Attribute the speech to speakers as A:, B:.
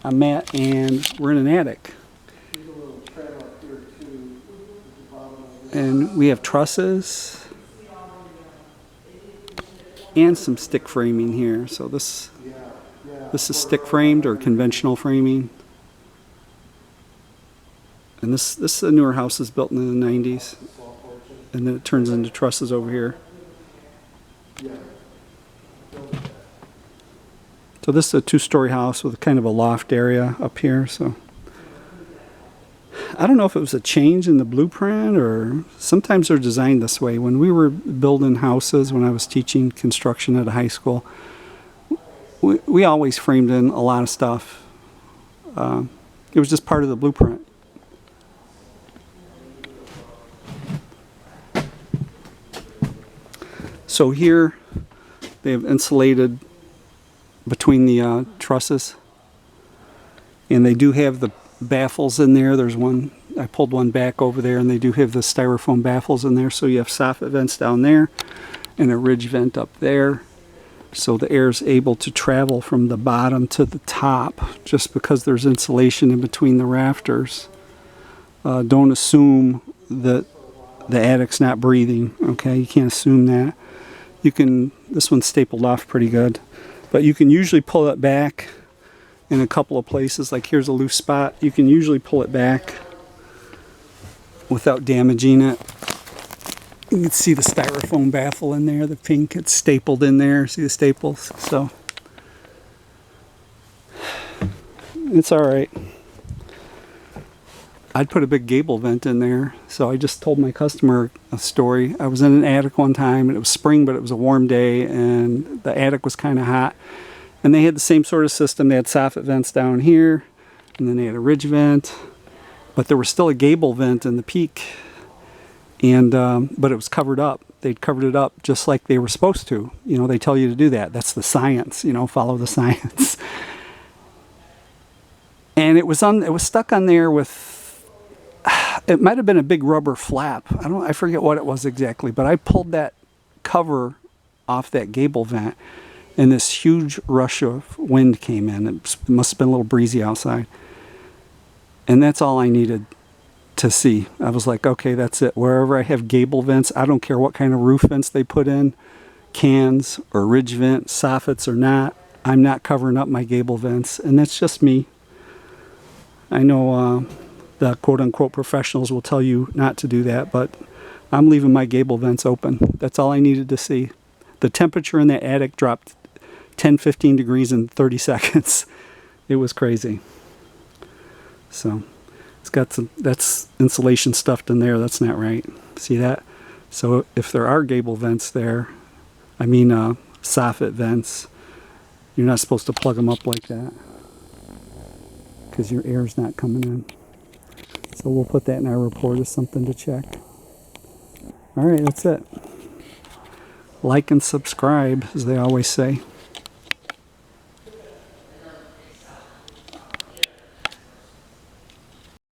A: I'm Matt, and we're in an attic. And we have trusses and some stick framing here. So this is stick framed or conventional framing. And this is a newer house that's built in the 90s. And then it turns into trusses over here. So this is a 2-story house with kind of a loft area up here. So I don't know if it was a change in the blueprint or sometimes they're designed this way. When we were building houses, when I was teaching construction at a high school, we always framed in a lot of stuff. It was just part of the blueprint. So here they have insulated between the trusses, and they do have the baffles in there. There's one, I pulled one back over there, and they do have the styrofoam baffles in there. So you have soffit vents down there and a ridge vent up there. So the air is able to travel from the bottom to the top just because there's insulation in between the rafters. Don't assume that the attic's not breathing, okay? You can't assume that. You can, this one's stapled off pretty good, but you can usually pull it back in a couple of places. Like here's a loose spot. You can usually pull it back without damaging it. You can see the styrofoam baffle in there, the pink, it's stapled in there. See the staples? So it's all right. I'd put a big gable vent in there. So I just told my customer a story. I was in an attic one time and it was spring, but it was a warm day and the attic was kind of hot. And they had the same sort of system. They had soffit vents down here and then they had a ridge vent, but there was still a gable vent in the peak. And but it was covered up. They'd covered it up just like they were supposed to. You know, they tell you to do that. That's the science, you know, follow the science. And it was stuck on there with, it might have been a big rubber flap. I forget what it was exactly, but I pulled that cover off that gable vent and this huge rush of wind came in. It must have been a little breezy outside. And that's all I needed to see. I was like, okay, that's it. Wherever I have gable vents, I don't care what kind of roof vents they put in, cans or ridge vent, soffits or not, I'm not covering up my gable vents. And that's just me. I know the quote-unquote professionals will tell you not to do that, but I'm leaving my gable vents open. That's all I needed to see. The temperature in that attic dropped 10-15 degrees in 30 seconds. It was crazy. So it's got some, that's insulation stuffed in there. That's not right. See that? So if there are gable vents there, I mean soffit vents, you're not supposed to plug them up like that because your air's not coming in. So we'll put that in our report as something to check. All right, that's it. Like and subscribe, as they always say.